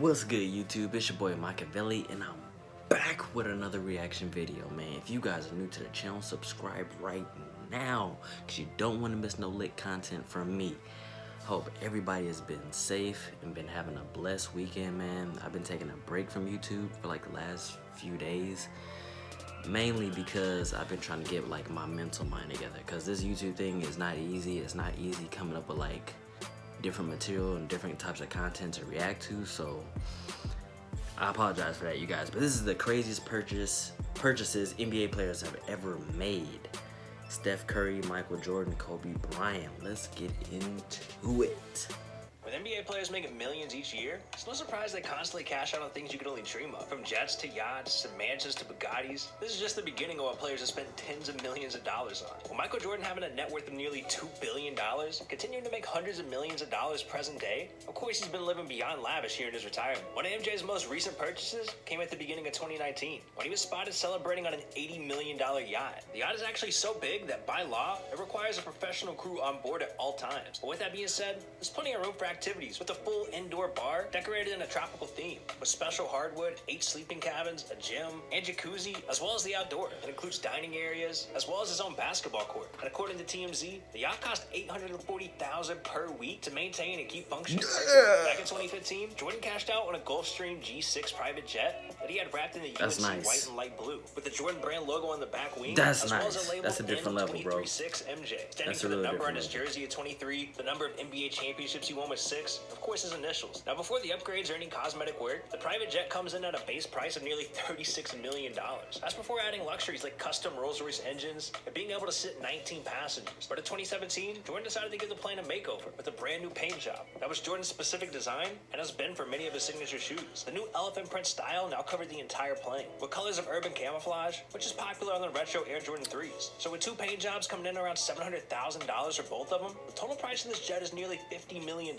What's good, YouTube? It's your boy Machiavelli, and I'm back with another reaction video, man. If you guys are new to the channel, subscribe right now, because you don't want to miss no lit content from me. Hope everybody has been safe and been having a blessed weekend, man. I've been taking a break from YouTube for like the last few days, mainly because I've been trying to get like my mental mind together, because this YouTube thing is not easy. It's not easy coming up with like different material and different types of content to react to, so I apologize for that, you guys. But this is the craziest purchases NBA players have ever made. Steph Curry, Michael Jordan, Kobe Bryant. Let's get into it. With NBA players making millions each year, it's no surprise they constantly cash out on things you could only dream of. From jets to yachts to mansions to Bugattis, this is just the beginning of what players have spent tens of millions of dollars on. With Michael Jordan having a net worth of nearly $2 billion, continuing to make hundreds of millions of dollars present day, of course he's been living beyond lavish here in his retirement. One of MJ's most recent purchases came at the beginning of 2019, when he was spotted celebrating on an $80 million yacht. The yacht is actually so big that by law, it requires a professional crew on board at all times. But with that being said, there's plenty of room for activities, with a full indoor bar decorated in a tropical theme, with special hardwood, 8 sleeping cabins, a gym, and jacuzzi, as well as the outdoor. It includes dining areas, as well as his own basketball court. And according to TMZ, the yacht cost $840,000 per week to maintain and keep functioning. Back in 2015, Jordan cashed out on a Gulfstream G6 private jet that he had wrapped in the UNC white and light blue, with the Jordan brand logo on the back wing, as well as a label. That's a different level, bro. MJ, standing for the number on his jersey at 23, the number of NBA championships he won with 6, of course his initials. Now, before the upgrades or any cosmetic work, the private jet comes in at a base price of nearly $36 million. That's before adding luxuries like custom Rolls-Royce engines and being able to sit 19 passengers. But in 2017, Jordan decided to give the plane a makeover with a brand new paint job. That was Jordan's specific design and has been for many of his signature shoes. The new elephant print style now covered the entire plane, with colors of urban camouflage, which is popular on the retro Air Jordan 3s. So with 2 paint jobs coming in around $700,000 for both of them, the total price of this jet is nearly $50 million.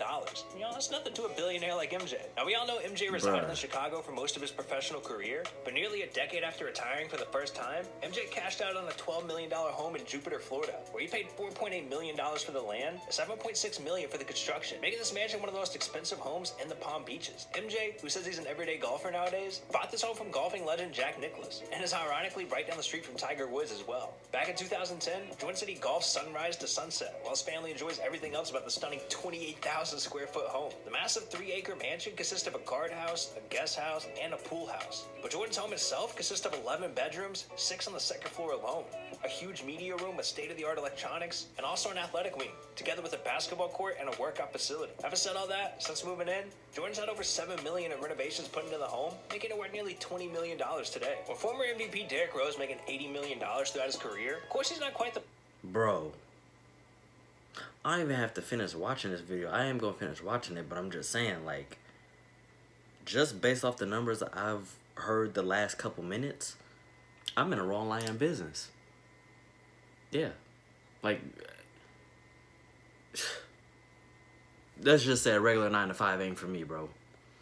You know, that's nothing to a billionaire like MJ. Now, we all know MJ resided in Chicago for most of his professional career, but nearly a decade after retiring for the first time, MJ cashed out on a $12 million home in Jupiter, Florida, where he paid $4.8 million for the land, $7.6 million for the construction, making this mansion one of the most expensive homes in the Palm Beaches. MJ, who says he's an everyday golfer nowadays, bought this home from golfing legend Jack Nicklaus, and is ironically right down the street from Tiger Woods as well. Back in 2010, Jordan said he golfs sunrise to sunset, while his family enjoys everything else about the stunning 28,000 square foot home. The massive 3-acre mansion consists of a guardhouse, a guest house, and a pool house. But Jordan's home itself consists of 11 bedrooms, 6 on the second floor alone, a huge media room with state-of-the-art electronics, and also an athletic wing, together with a basketball court and a workout facility. Having said all that, since moving in, Jordan's had over $7 million in renovations put into the home, making it worth nearly $20 million today. With former MVP Derrick Rose making $80 million throughout his career, of course he's not quite the... Bro, I don't even have to finish watching this video. I am going to finish watching it, but I'm just saying, like, just based off the numbers I've heard the last couple minutes, I'm in a wrong line of business. Yeah. Like, let's just say a regular 9 to 5 ain't for me, bro.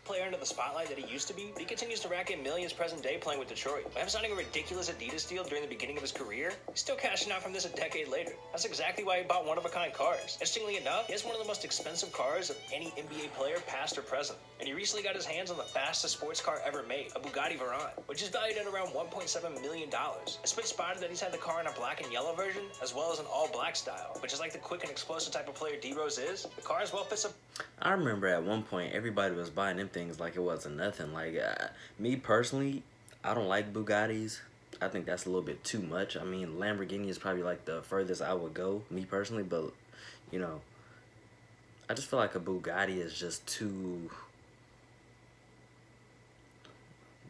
Player into the spotlight that he used to be, but he continues to rack in millions present day playing with Detroit. By him signing a ridiculous Adidas deal during the beginning of his career, he's still cashing out from this a decade later. That's exactly why he bought one-of-a-kind cars. Interestingly enough, he has one of the most expensive cars of any NBA player, past or present. And he recently got his hands on the fastest sports car ever made, a Bugatti Veyron, which is valued at around $1.7 million. It's been spotted that he's had the car in a black and yellow version, as well as an all-black style, which is like the quick and explosive type of player D-Rose is. The car as well fits a... I remember at one point everybody was buying them things like it wasn't nothing. Like, me personally, I don't like Bugattis. I think that's a little bit too much. I mean, Lamborghini is probably like the furthest I would go, me personally, but, you know, I just feel like a Bugatti is just too...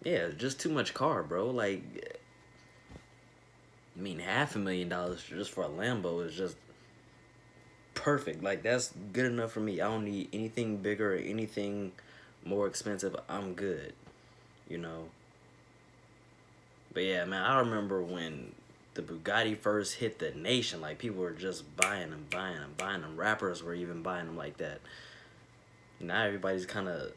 Yeah, just too much car, bro. Like, I mean, $500,000 just for a Lambo is just perfect. Like, that's good enough for me. I don't need anything bigger or anything more expensive. I'm good, you know. But yeah, man, I remember when the Bugatti first hit the nation, like, people were just buying them, buying them, buying them. Rappers were even buying them like that. Now everybody's kind of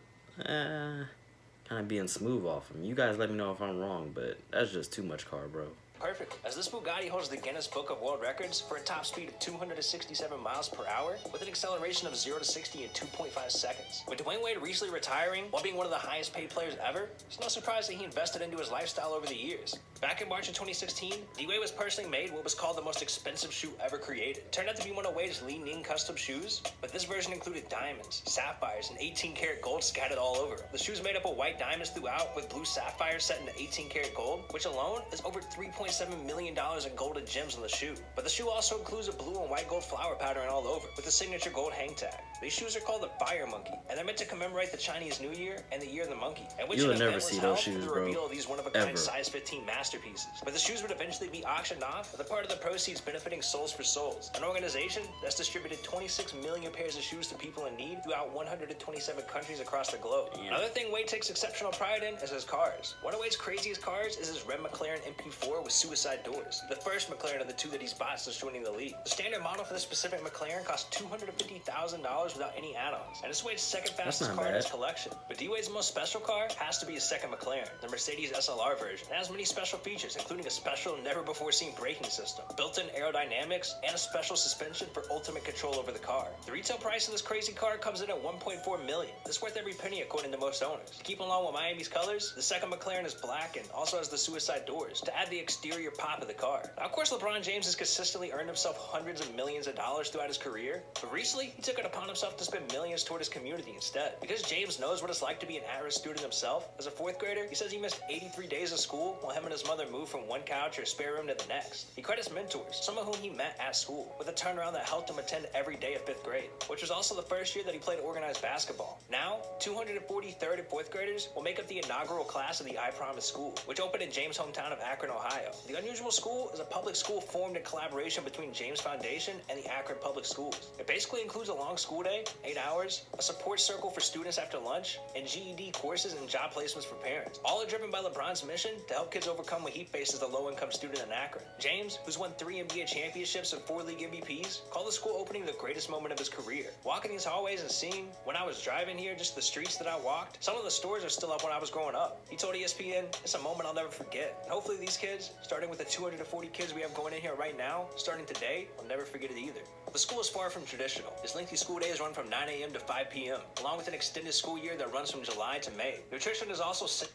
being smooth off them. You guys let me know if I'm wrong, but that's just too much car, bro. Perfect, as this Bugatti holds the Guinness Book of World Records for a top speed of 267 miles per hour with an acceleration of 0 to 60 in 2.5 seconds. With Dwayne Wade recently retiring while being one of the highest paid players ever, it's no surprise that he invested into his lifestyle over the years. Back in March of 2016, D-Wade was personally made what was called the most expensive shoe ever created. It turned out to be one of Wade's Li-Ning custom shoes, but this version included diamonds, sapphires, and 18-karat gold scattered all over. The shoe is made up of white diamonds throughout with blue sapphires set into 18-karat gold, which alone is over $3.7 million in gold and gems on the shoe. But the shoe also includes a blue and white gold flower pattern all over, with a signature gold hang tag. These shoes are called the Fire Monkey, and they're meant to commemorate the Chinese New Year and the Year of the Monkey. And which you'll never see those shoes, the bro. reveal of these one-of-a-kind size 15 masterpieces. But the shoes would eventually be auctioned off, with a part of the proceeds benefiting Souls for Souls, an organization that's distributed 26 million pairs of shoes to people in need throughout 127 countries across the globe. Yeah. Another thing Wade takes exceptional pride in is his cars. One of Wade's craziest cars is his red McLaren MP4 with suicide doors, the first McLaren of the two that he's bought since joining the league. The standard model for this specific McLaren costs $250,000 without any add-ons, and it's Wade's second fastest car in his collection. But D-Wade's most special car has to be his second McLaren, the Mercedes SLR version. It has many special features, including a special, never-before-seen braking system, built-in aerodynamics, and a special suspension for ultimate control over the car. The retail price of this crazy car comes in at $1.4 million. It's worth every penny according to most owners. To keep along with Miami's colors, the second McLaren is black and also has the suicide doors to add the exterior pop of the car. Now, of course, LeBron James has consistently earned himself hundreds of millions of dollars throughout his career, but recently he took it upon himself to spend millions toward his community instead. Because James knows what it's like to be an at-risk student himself, as a fourth grader, he says he missed 83 days of school while him and his mother moved from one couch or spare room to the next. He credits mentors, some of whom he met at school, with a turnaround that helped him attend every day of 5th grade, which was also the first year that he played organized basketball. Now, 243rd and 4th graders will make up the inaugural class of the I Promise School, which opened in James' hometown of Akron, Ohio. The Unusual School is a public school formed in collaboration between James Foundation and the Akron Public Schools. It basically includes a long school day, 8 hours, a support circle for students after lunch, and GED courses and job placements for parents. All are driven by LeBron's mission to help kids overcome what he faces as a low-income student in Akron. James, who's won 3 NBA championships and 4 league MVPs, called the school opening the greatest moment of his career. Walking these hallways and seeing, when I was driving here, just the streets that I walked, some of the stores are still up when I was growing up. He told ESPN, it's a moment I'll never forget. And hopefully these kids, starting with the 240 kids we have going in here right now, starting today, will never forget it either. The school is far from traditional. Its lengthy school days run from 9 a.m. to 5 p.m., along with an extended school year that runs from July to May. Nutrition is also...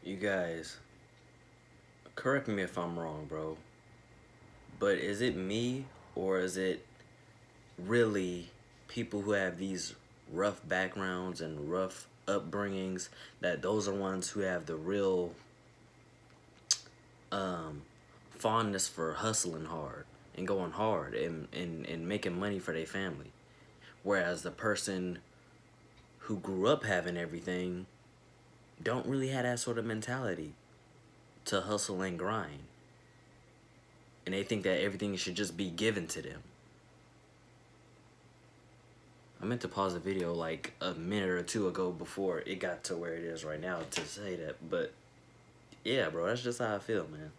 You guys, correct me if I'm wrong, bro, but is it me or is it really people who have these rough backgrounds and rough upbringings that those are ones who have the real fondness for hustling hard and going hard and making money for their family, whereas the person who grew up having everything don't really have that sort of mentality to hustle and grind, and they think that everything should just be given to them. I meant to pause the video like a minute or two ago before it got to where it is right now to say that, but yeah, bro, that's just how I feel, man.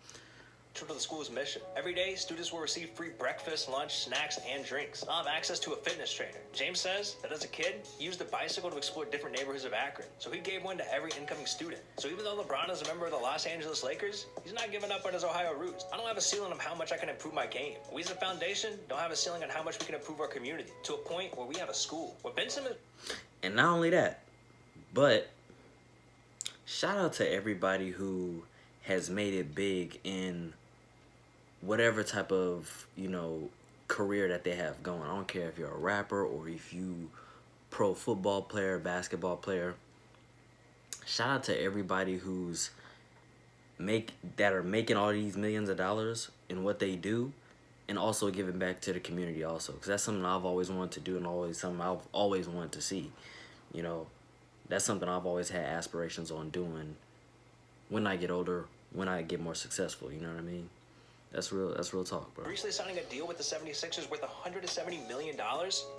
To the school's mission. Every day, students will receive free breakfast, lunch, snacks, and drinks. They'll have access to a fitness trainer. James says that as a kid, he used a bicycle to explore different neighborhoods of Akron, so he gave one to every incoming student. So even though LeBron is a member of the Los Angeles Lakers, he's not giving up on his Ohio roots. I don't have a ceiling on how much I can improve my game. We as a foundation don't have a ceiling on how much we can improve our community, to a point where we have a school. What Ben Simmons... And not only that, but shout out to everybody who has made it big in whatever type of, you know, career that they have going. I don't care if you're a rapper or if you pro football player, basketball player. Shout out to everybody who's are making all these millions of dollars in what they do, and also giving back to the community also, because that's something I've always wanted to do and always something I've always wanted to see. You know, that's something I've always had aspirations on doing when I get older, when I get more successful, you know what I mean? That's real talk, bro. Recently signing a deal with the 76ers worth $170 million.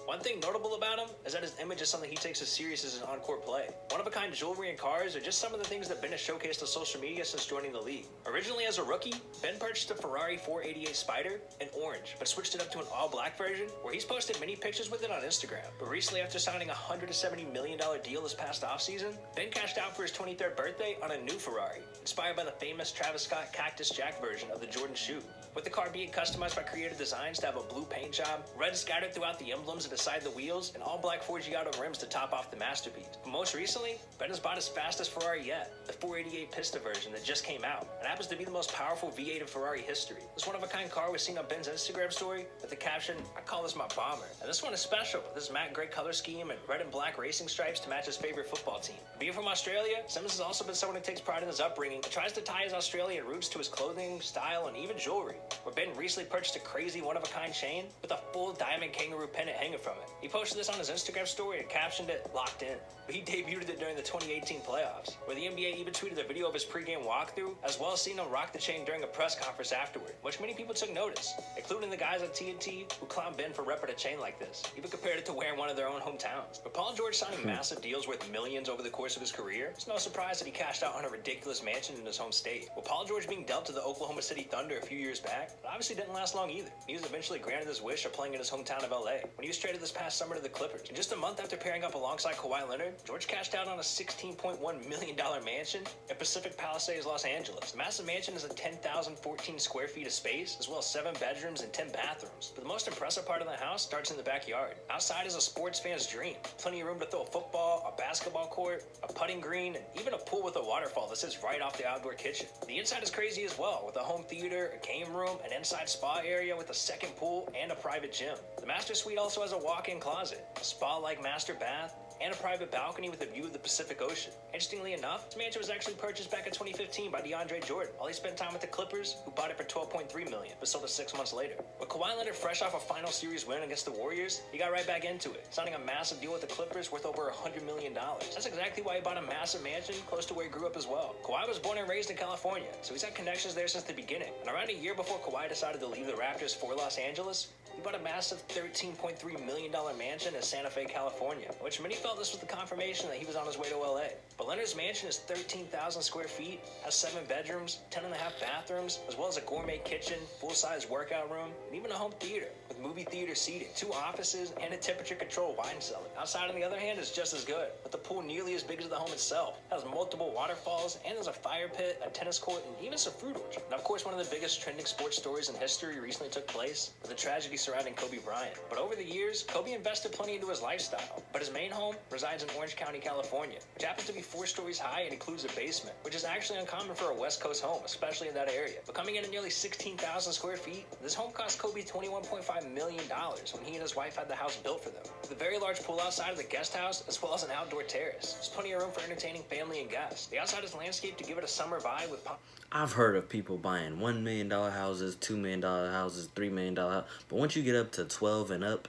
One thing notable about him is that his image is something he takes as serious as his on-court play. One-of-a-kind jewelry and cars are just some of the things that Ben has showcased on social media since joining the league. Originally as a rookie, Ben purchased a Ferrari 488 Spider in orange, but switched it up to an all-black version, where he's posted many pictures with it on Instagram. But recently, after signing a $170 million deal this past offseason, Ben cashed out for his 23rd birthday on a new Ferrari, inspired by the famous Travis Scott Cactus Jack version of the Jordan shoe. With the car being customized by Creative Designs to have a blue paint job, red scattered throughout the emblems beside the wheels, and all black Forgiato rims to top off the masterpiece. But most recently, Ben has bought his fastest Ferrari yet, the 488 Pista version that just came out. It happens to be the most powerful V8 in Ferrari history. This one-of-a-kind car was seen on Ben's Instagram story with the caption, "I call this my bomber." And this one is special. This matte gray color scheme and red and black racing stripes to match his favorite football team. Being from Australia, Simmons has also been someone who takes pride in his upbringing and tries to tie his Australian roots to his clothing, style, and even jewelry. Where Ben recently purchased a crazy one-of-a-kind chain with a full diamond kangaroo pendant hanging from it. He posted this on his Instagram story and captioned it, "Locked in." But he debuted it during the 2018 playoffs, where the NBA even tweeted a video of his pregame walkthrough, as well as seeing him rock the chain during a press conference afterward, which many people took notice, including the guys at TNT who clowned Ben for repping a chain like this, even compared it to wearing one of their own hometowns. But Paul George signing massive deals worth millions over the course of his career, it's no surprise that he cashed out on a ridiculous mansion in his home state. With Paul George being dealt to the Oklahoma City Thunder a few years back, it obviously didn't last long either. He was eventually granted his wish of playing in his hometown of LA when he was traded this past summer to the Clippers. And just a month after pairing up alongside Kawhi Leonard, George cashed out on a $16.1 million mansion in Pacific Palisades, Los Angeles. The massive mansion is a 10,014 square feet of space, as well as 7 bedrooms and 10 bathrooms. But the most impressive part of the house starts in the backyard. Outside is a sports fan's dream. Plenty of room to throw a football, a basketball court, a putting green, and even a pool with a waterfall that sits right off the outdoor kitchen. The inside is crazy as well, with a home theater, a game room, an inside spa area with a second pool, and a private gym. The master suite also has a walk-in closet, a spa-like master bath, and a private balcony with a view of the Pacific Ocean. Interestingly enough, this mansion was actually purchased back in 2015 by DeAndre Jordan, while he spent time with the Clippers, who bought it for $12.3 million, but sold it 6 months later. With Kawhi Leonard fresh off a final series win against the Warriors, he got right back into it, signing a massive deal with the Clippers worth over $100 million. That's exactly why he bought a massive mansion close to where he grew up as well. Kawhi was born and raised in California, so he's had connections there since the beginning. And around a year before Kawhi decided to leave the Raptors for Los Angeles, he bought a massive $13.3 million mansion in Santa Fe, California, which many felt this was the confirmation that he was on his way to LA. But Leonard's mansion is 13,000 square feet, has 7 bedrooms, 10.5 bathrooms, as well as a gourmet kitchen, full-size workout room, and even a home theater with movie theater seating, 2 offices, and a temperature-controlled wine cellar. Outside, on the other hand, is just as good, with the pool nearly as big as the home itself. It has multiple waterfalls, and there's a fire pit, a tennis court, and even some fruit orchard. And of course, one of the biggest trending sports stories in history recently took place with the tragedy surrounding Kobe Bryant. But over the years, Kobe invested plenty into his lifestyle. But his main home resides in Orange County, California, which happens to be 4 stories high and includes a basement, which is actually uncommon for a West Coast home, especially in that area. But coming in at nearly 16,000 square feet, this home cost Kobe $21.5 million when he and his wife had the house built for them. With a very large pool outside of the guest house, as well as an outdoor terrace. There's plenty of room for entertaining family and guests. The outside is landscaped to give it a summer vibe with I've heard of people buying $1 million houses, $2 million houses, $3 million houses, but once you get up to 12 and up,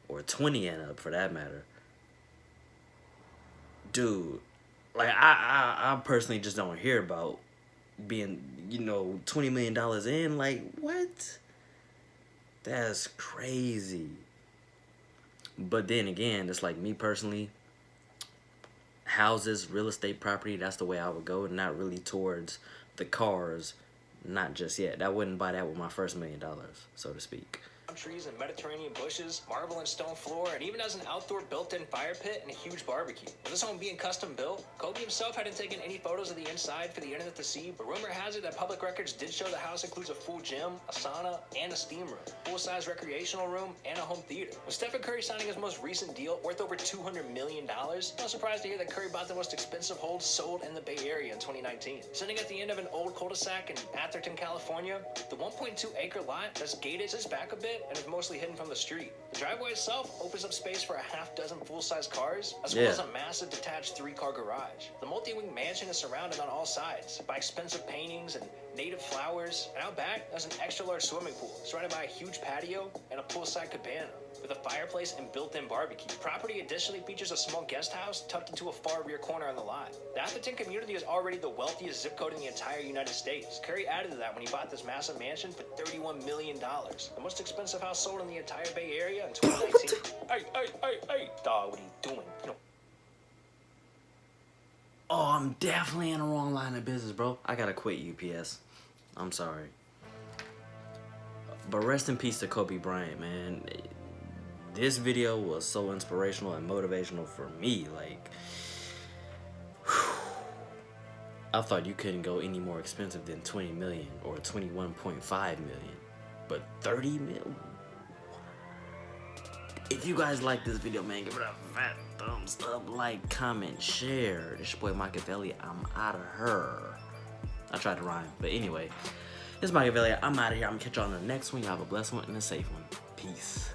or 20 and up for that matter, dude, like I personally just don't hear about being, $20 million in. Like, what? That's crazy. But then again, it's like me personally, houses, real estate property, that's the way I would go, not really towards the cars, not just yet. I wouldn't buy that with my first $1 million, so to speak. Trees and Mediterranean bushes, marble and stone floor, and even has an outdoor built-in fire pit and a huge barbecue. With this home being custom built, Kobe himself hadn't taken any photos of the inside for the internet to see, but rumor has it that public records did show the house includes a full gym, a sauna, and a steam room, full-size recreational room, and a home theater. With Stephen Curry signing his most recent deal worth over $200 million, no surprise to hear that Curry bought the most expensive hold sold in the Bay Area in 2019. Sitting at the end of an old cul-de-sac in Atherton, California, the 1.2-acre lot that's gated sits back a bit and is mostly hidden from the street. The driveway itself opens up space for a half-dozen full-size cars, as well as a massive detached 3-car garage. The multi-wing mansion is surrounded on all sides by expensive paintings and native flowers, and out back, there's an extra-large swimming pool surrounded by a huge patio and a poolside cabana. with a fireplace and built-in barbecue. The property additionally features a small guest house tucked into a far rear corner on the lot. The Atherton community is already the wealthiest zip code in the entire United States. Curry added to that when he bought this massive mansion for $31 million. The most expensive house sold in the entire Bay Area in 2019. Hey, dog, what are you doing? You know. Oh, I'm definitely in the wrong line of business, bro. I gotta quit UPS. I'm sorry. But rest in peace to Kobe Bryant, man. This video was so inspirational and motivational for me. Like, I thought you couldn't go any more expensive than 20 million or 21.5 million. But 30 mil? If you guys like this video, man, give it a fat thumbs up, like, comment, share. This your boy Machiavelli. I'm out of her. I tried to rhyme, but anyway. This is Machiavelli. I'm out of here. I'm gonna catch y'all on the next one. Y'all have a blessed one and a safe one. Peace.